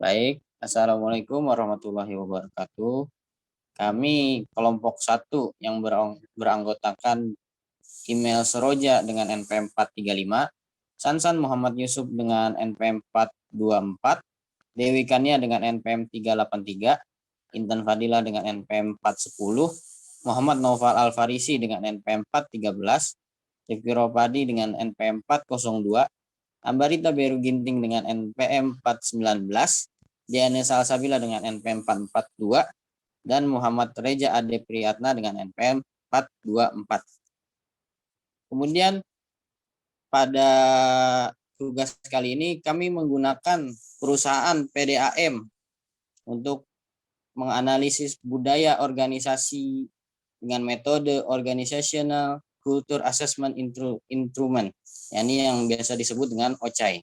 Baik, Assalamualaikum warahmatullahi wabarakatuh. Kami kelompok 1 yang beranggotakan Email Seroja dengan NPM 435, Sansan Muhammad Yusuf dengan NPM 424, Dewi Kania dengan NPM 383, Intan Fadila dengan NPM 410, Muhammad Naufal Al-Farisi dengan NPM 413, Rifki Ropadi dengan NPM 402, Ambarita Beru Ginting dengan NPM 419, Diana Salsabila dengan NPM 442, dan Muhammad Reja Ade Priyatna dengan NPM 424. Kemudian pada tugas kali ini kami menggunakan perusahaan PDAM untuk menganalisis budaya organisasi dengan metode Organizational Culture Assessment Instrument, yakni yang biasa disebut dengan OCAI.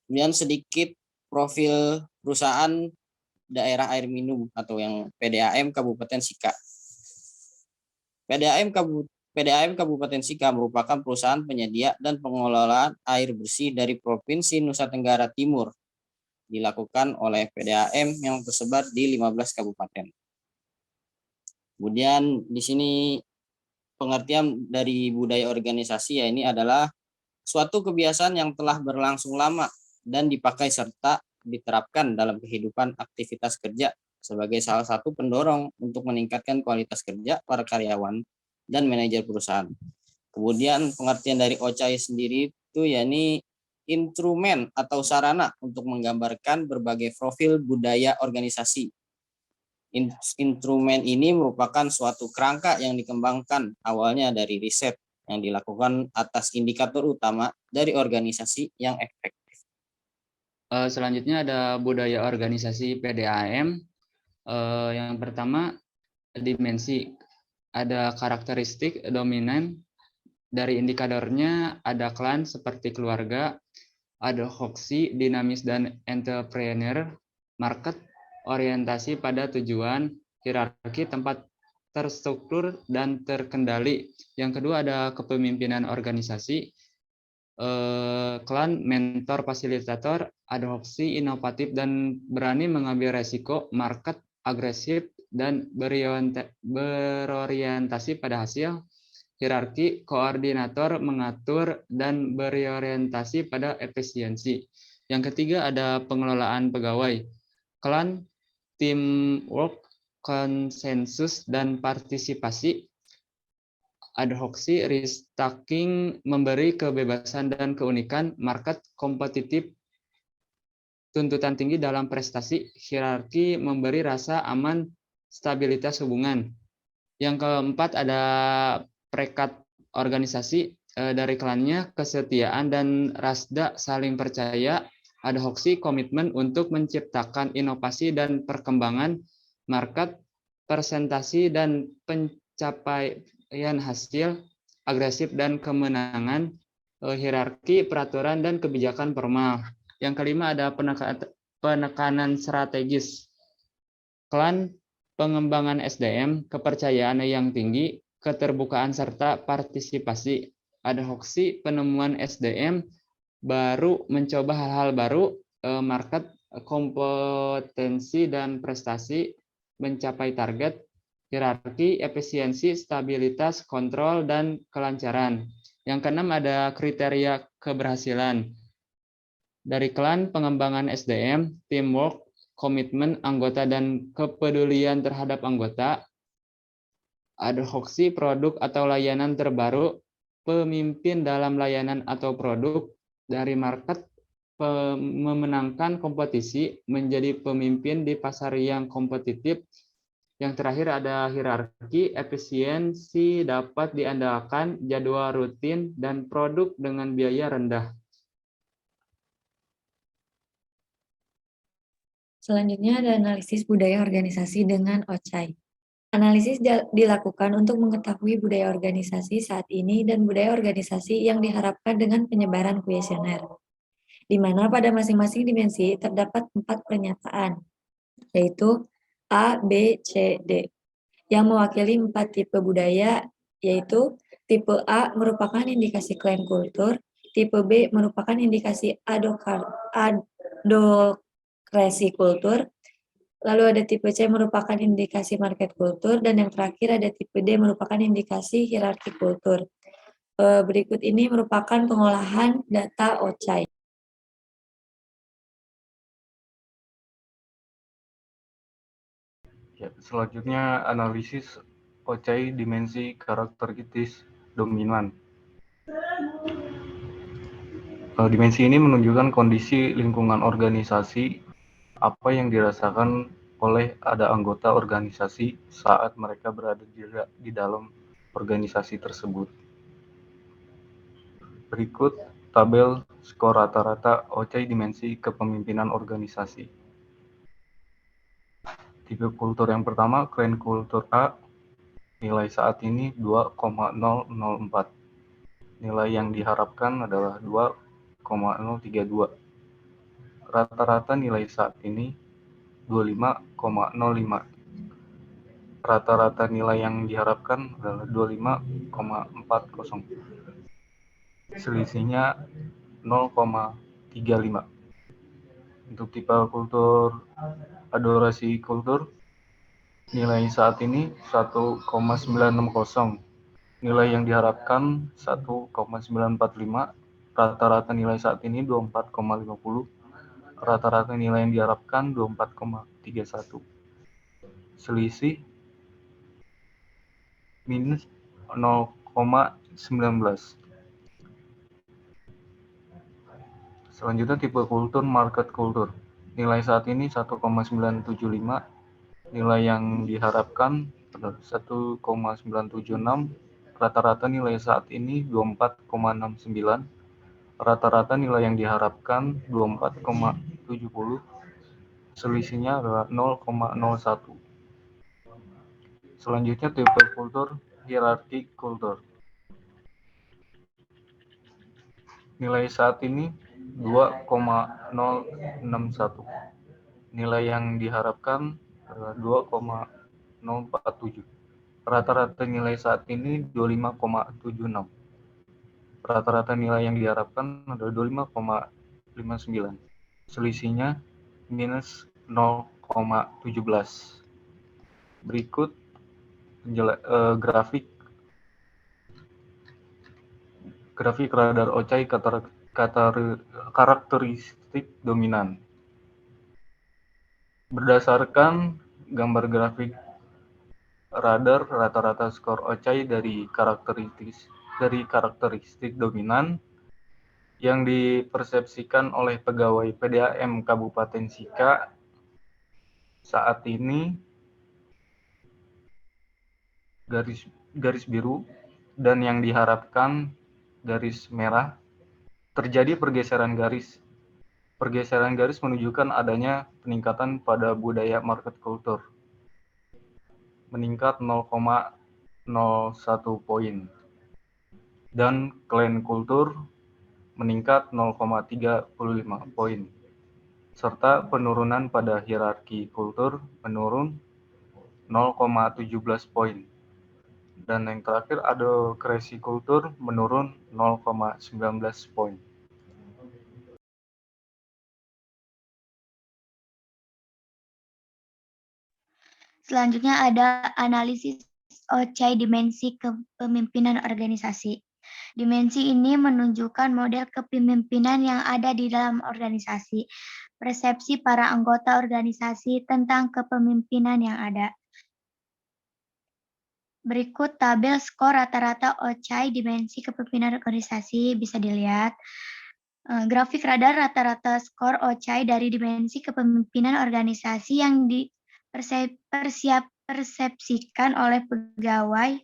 Kemudian sedikit profil perusahaan daerah air minum atau yang PDAM Kabupaten Sika. PDAM Kabupaten Sika merupakan perusahaan penyedia dan pengelolaan air bersih dari Provinsi Nusa Tenggara Timur. Dilakukan oleh PDAM yang tersebar di 15 kabupaten. Kemudian di sini pengertian dari budaya organisasi, ya ini adalah suatu kebiasaan yang telah berlangsung lama dan dipakai serta diterapkan dalam kehidupan aktivitas kerja sebagai salah satu pendorong untuk meningkatkan kualitas kerja para karyawan dan manajer perusahaan. Kemudian pengertian dari OCAI sendiri itu yakni instrumen atau sarana untuk menggambarkan berbagai profil budaya organisasi. Instrumen ini merupakan suatu kerangka yang dikembangkan awalnya dari riset yang dilakukan atas indikator utama dari organisasi yang efektif. Selanjutnya ada budaya organisasi PDAM. Yang pertama, dimensi. Ada karakteristik dominan dari indikatornya, ada klan seperti keluarga, ada hoaxy, dinamis dan entrepreneur, market, orientasi pada tujuan, hierarki, tempat terstruktur dan terkendali. Yang kedua ada kepemimpinan organisasi, klan, mentor, fasilitator, adopsi, inovatif dan berani mengambil resiko, market, agresif dan berorientasi pada hasil, hierarki, koordinator, mengatur dan berorientasi pada efisiensi. Yang ketiga ada pengelolaan pegawai, klan, teamwork, konsensus dan partisipasi, adhoksi, restocking, memberi kebebasan dan keunikan, market, kompetitif, tuntutan tinggi dalam prestasi, hierarki, memberi rasa aman, stabilitas hubungan. Yang keempat ada perekat organisasi, dari klannya, kesetiaan dan rasda saling percaya, adhoksi, komitmen untuk menciptakan inovasi dan perkembangan, market, presentasi dan pencapaian hasil, agresif dan kemenangan, hierarki, peraturan dan kebijakan formal. Yang kelima ada penekanan strategis, klan, pengembangan SDM, kepercayaan yang tinggi, keterbukaan serta partisipasi, adhoksi, penemuan SDM baru, mencoba hal-hal baru, market, kompetensi dan prestasi, mencapai target, hierarki, efisiensi, stabilitas, kontrol, dan kelancaran. Yang keenam ada kriteria keberhasilan. Dari klan, pengembangan SDM, teamwork, komitmen anggota dan kepedulian terhadap anggota, adhoksi, produk atau layanan terbaru, pemimpin dalam layanan atau produk, dari market, memenangkan kompetisi, menjadi pemimpin di pasar yang kompetitif. Yang terakhir ada hierarki, efisiensi, dapat diandalkan, jadwal rutin, dan produk dengan biaya rendah. Selanjutnya ada analisis budaya organisasi dengan OCAI. Analisis dilakukan untuk mengetahui budaya organisasi saat ini dan budaya organisasi yang diharapkan dengan penyebaran kuesioner, di mana pada masing-masing dimensi terdapat 4 pernyataan, yaitu A, B, C, D, yang mewakili 4 tipe budaya, yaitu tipe A merupakan indikasi klaim kultur, tipe B merupakan indikasi adokrasi kultur. Lalu ada tipe C merupakan indikasi market kultur, dan yang terakhir ada tipe D merupakan indikasi hierarki kultur. Berikut ini merupakan pengolahan data OCHAI. Ya, selanjutnya analisis OCHAI dimensi karakteristik dominan. Dimensi ini menunjukkan kondisi lingkungan organisasi, apa yang dirasakan oleh ada anggota organisasi saat mereka berada di dalam organisasi tersebut. Berikut tabel skor rata-rata OCHAI dimensi kepemimpinan organisasi. Tipe kultur yang pertama, klan kultur A, nilai saat ini 2,004. Nilai yang diharapkan adalah 2,032. Rata-rata nilai saat ini 25,05. Rata-rata nilai yang diharapkan adalah 25,40. Selisihnya 0,35. Untuk tipe kultur adorasi kultur, nilai saat ini 1,960. Nilai yang diharapkan 1,945. Rata-rata nilai saat ini 24,50. Rata-rata nilai yang diharapkan 24,31. Selisih minus 0,19. Selanjutnya tipe kultur market kultur. Nilai saat ini 1,975. Nilai yang diharapkan adalah 1,976. Rata-rata nilai saat ini 24,69. Rata-rata nilai yang diharapkan 24,70. Selisihnya adalah 0,01. Selanjutnya tipe kultur hierarki kultur. Nilai saat ini 2,061. Nilai yang diharapkan adalah 2,047. Rata-rata nilai saat ini 25,76. Rata-rata nilai yang diharapkan adalah 25,59. Selisihnya minus 0,17. Berikut grafik radar OCHAI karakteristik dominan. Berdasarkan gambar grafik radar, rata-rata skor OCHAI dari karakteristik dominan yang dipersepsikan oleh pegawai PDAM Kabupaten Sika saat ini garis biru, dan yang diharapkan garis merah. Terjadi pergeseran garis. Pergeseran garis menunjukkan adanya peningkatan pada budaya market culture, meningkat 0,01 poin, dan clan culture meningkat 0,35 poin, serta penurunan pada hierarki kultur menurun 0,17 poin. Dan yang terakhir adokrasi kultur menurun 0,19 poin. Selanjutnya ada analisis OCHAI dimensi kepemimpinan organisasi. Dimensi ini menunjukkan model kepemimpinan yang ada di dalam organisasi, persepsi para anggota organisasi tentang kepemimpinan yang ada. Berikut tabel skor rata-rata OCHAI dimensi kepemimpinan organisasi bisa dilihat. Grafik radar rata-rata skor OCHAI dari dimensi kepemimpinan organisasi yang dipersepsikan oleh pegawai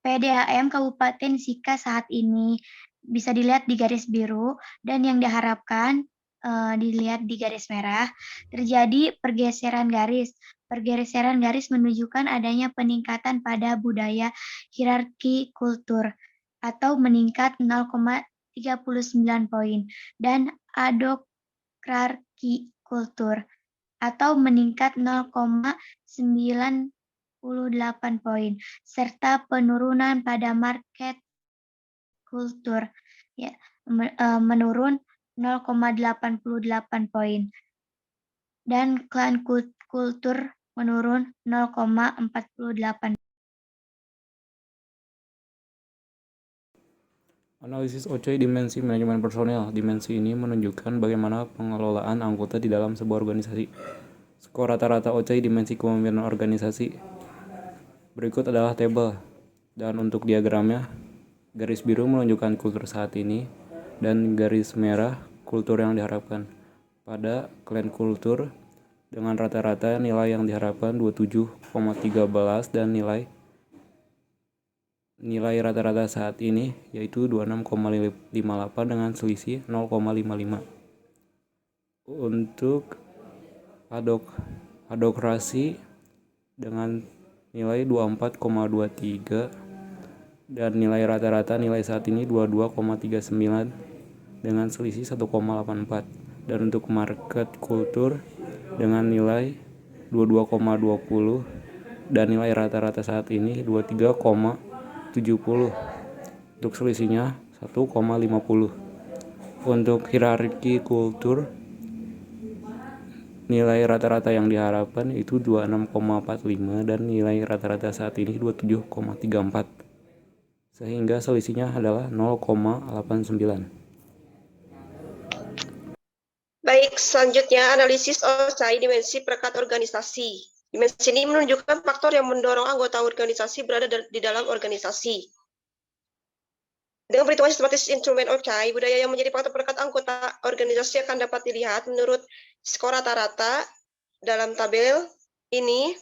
PDAM Kabupaten Sika saat ini bisa dilihat di garis biru, dan yang diharapkan dilihat di garis merah. Terjadi pergeseran garis. Pergeseran garis menunjukkan adanya peningkatan pada budaya hierarki kultur atau meningkat 0,39 poin, dan adokrasi kultur atau meningkat 0,98 poin, serta penurunan pada market kultur ya menurun 0,88 poin dan klan kultur menurun 0,48. Analisis OCOI dimensi manajemen personel. Dimensi ini menunjukkan bagaimana pengelolaan anggota di dalam sebuah organisasi. Skor rata-rata OCOI dimensi kepemimpinan organisasi. Berikut adalah tabel. Dan untuk diagramnya, garis biru menunjukkan kultur saat ini dan garis merah kultur yang diharapkan. Pada klan kultur dengan rata-rata nilai yang diharapkan 27,13 dan nilai rata-rata saat ini yaitu 26,58 dengan selisih 0,55. Untuk adokrasi dengan nilai 24,23 dan nilai rata-rata nilai saat ini 22,39 dengan selisih 1,84. Dan untuk market kultur dengan nilai 22,20 dan nilai rata-rata saat ini 23,70. Untuk selisihnya 1,50. Untuk hierarki kultur nilai rata-rata yang diharapkan itu 26,45 dan nilai rata-rata saat ini 27,34. Sehingga selisihnya adalah 0,89. Baik, selanjutnya analisis OCOI dimensi perekat organisasi. Dimensi ini menunjukkan faktor yang mendorong anggota organisasi berada di dalam organisasi. Dengan perhitungan sistematis instrumen OCOI, budaya yang menjadi faktor perekat anggota organisasi akan dapat dilihat menurut skor rata-rata. Dalam tabel ini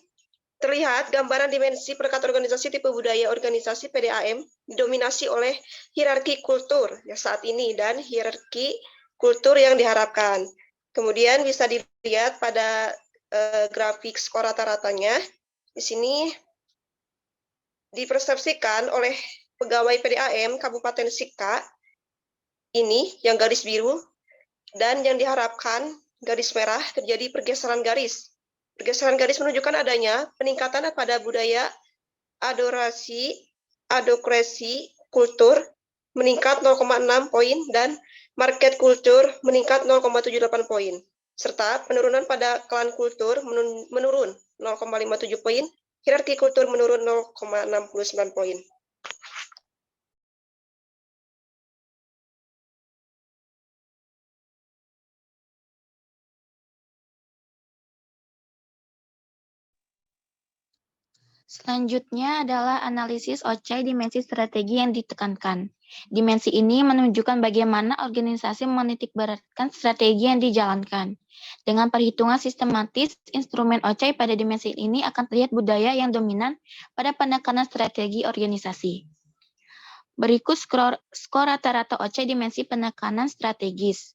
terlihat gambaran dimensi perekat organisasi tipe budaya organisasi PDAM didominasi oleh hierarki kultur yang saat ini dan hierarki kultur yang diharapkan. Kemudian bisa dilihat pada grafik skor rata-ratanya. Di sini dipersepsikan oleh pegawai PDAM Kabupaten Sika ini yang garis biru dan yang diharapkan garis merah terjadi pergeseran garis. Pergeseran garis menunjukkan adanya peningkatan pada budaya adokrasi kultur meningkat 0,6 poin dan market kultur meningkat 0,78 poin. Serta penurunan pada klan kultur menurun 0,57 poin, hierarki kultur menurun 0,69 poin. Selanjutnya adalah analisis OCOI dimensi strategi yang ditekankan. Dimensi ini menunjukkan bagaimana organisasi menitikberatkan strategi yang dijalankan. Dengan perhitungan sistematis, instrumen OCOI pada dimensi ini akan terlihat budaya yang dominan pada penekanan strategi organisasi. Berikut skor rata-rata OCOI dimensi penekanan strategis.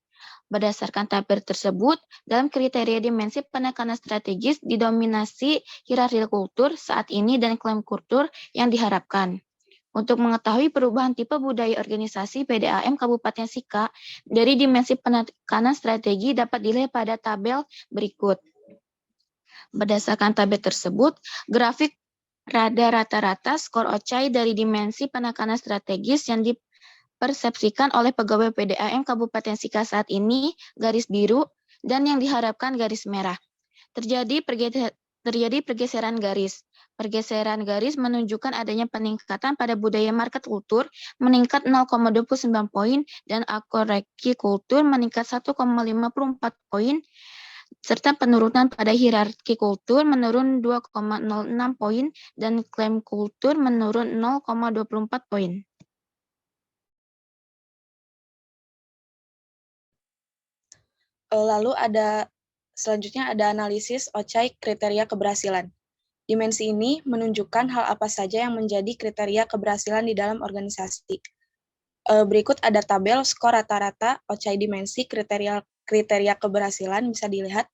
Berdasarkan tabel tersebut, dalam kriteria dimensi penekanan strategis didominasi hierarki kultur saat ini dan klaim kultur yang diharapkan. Untuk mengetahui perubahan tipe budaya organisasi PDAM Kabupaten Sika dari dimensi penekanan strategi dapat dilihat pada tabel berikut. Berdasarkan tabel tersebut, grafik rata-rata skor OCOI dari dimensi penekanan strategis yang dipersepsikan oleh pegawai PDAM Kabupaten Sika saat ini garis biru dan yang diharapkan garis merah. Terjadi pergeseran garis. Pergeseran garis menunjukkan adanya peningkatan pada budaya market kultur meningkat 0,29 poin dan akoreki kultur meningkat 1,54 poin serta penurunan pada hierarki kultur menurun 2,06 poin dan klaim kultur menurun 0,24 poin. Lalu selanjutnya ada analisis OCOI kriteria keberhasilan. Dimensi ini menunjukkan hal apa saja yang menjadi kriteria keberhasilan di dalam organisasi. Berikut ada tabel skor rata-rata OCOI dimensi kriteria keberhasilan bisa dilihat.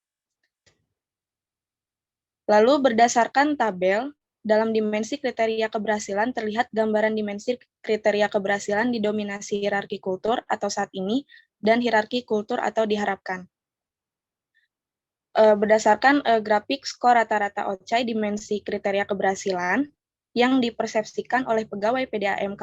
Lalu berdasarkan tabel, dalam dimensi kriteria keberhasilan terlihat gambaran dimensi kriteria keberhasilan didominasi hierarki kultur atau saat ini dan hierarki kultur atau diharapkan. Berdasarkan grafik skor rata-rata OCOI dimensi kriteria keberhasilan, yang dipersepsikan oleh pegawai PDAM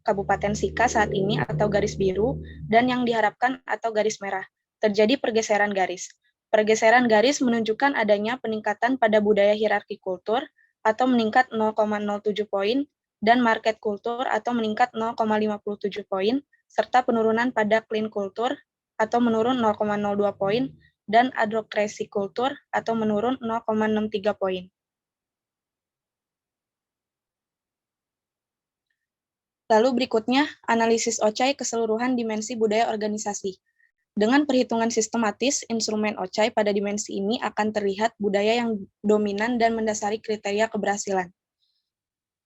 Kabupaten Sika saat ini atau garis biru, dan yang diharapkan atau garis merah. Terjadi pergeseran garis. Pergeseran garis menunjukkan adanya peningkatan pada budaya hierarki kultur atau meningkat 0,07 poin, dan market kultur atau meningkat 0,57 poin, serta penurunan pada clean kultur atau menurun 0,02 poin, dan advocacy kultur atau menurun 0,63 poin. Lalu berikutnya, analisis OCAI keseluruhan dimensi budaya organisasi. Dengan perhitungan sistematis, instrumen OCAI pada dimensi ini akan terlihat budaya yang dominan dan mendasari kriteria keberhasilan.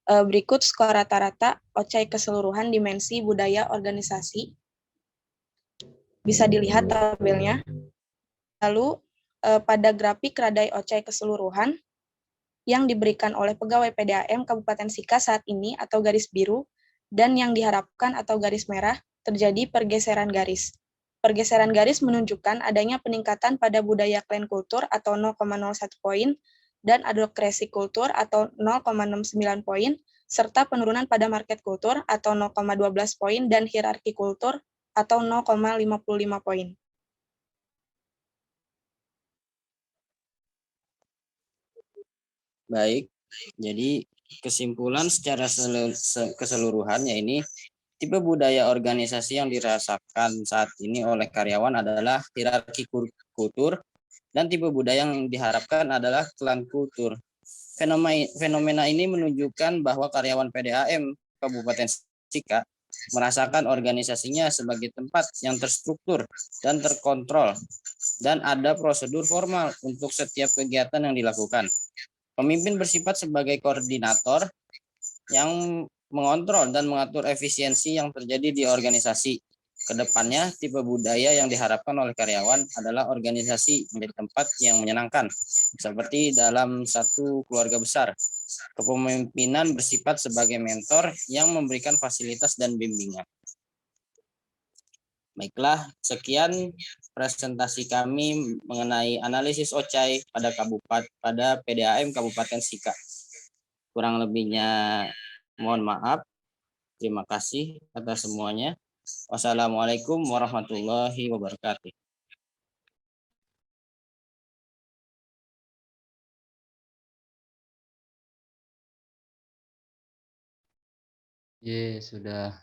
Berikut skor rata-rata OCAI keseluruhan dimensi budaya organisasi. Bisa dilihat tabelnya. Lalu, pada grafik radai OCAI keseluruhan yang diberikan oleh pegawai PDAM Kabupaten Sika saat ini atau garis biru, dan yang diharapkan atau garis merah, terjadi pergeseran garis. Pergeseran garis menunjukkan adanya peningkatan pada budaya clan kultur atau 0,01 poin, dan advocacy kultur atau 0,69 poin, serta penurunan pada market kultur atau 0,12 poin, dan hierarki kultur atau 0,55 poin. Baik, jadi kesimpulan secara keseluruhannya ini, tipe budaya organisasi yang dirasakan saat ini oleh karyawan adalah hierarki kultur, dan tipe budaya yang diharapkan adalah klan kultur. Fenomena ini menunjukkan bahwa karyawan PDAM Kabupaten Sika merasakan organisasinya sebagai tempat yang terstruktur dan terkontrol, dan ada prosedur formal untuk setiap kegiatan yang dilakukan. Pemimpin bersifat sebagai koordinator yang mengontrol dan mengatur efisiensi yang terjadi di organisasi. Kedepannya, tipe budaya yang diharapkan oleh karyawan adalah organisasi menjadi tempat yang menyenangkan, seperti dalam satu keluarga besar. Kepemimpinan bersifat sebagai mentor yang memberikan fasilitas dan bimbingan. Baiklah, sekian presentasi kami mengenai analisis OCAI pada PDAM Kabupaten Sika. Kurang lebihnya mohon maaf. Terima kasih atas semuanya. Wassalamualaikum warahmatullahi wabarakatuh. Ye, sudah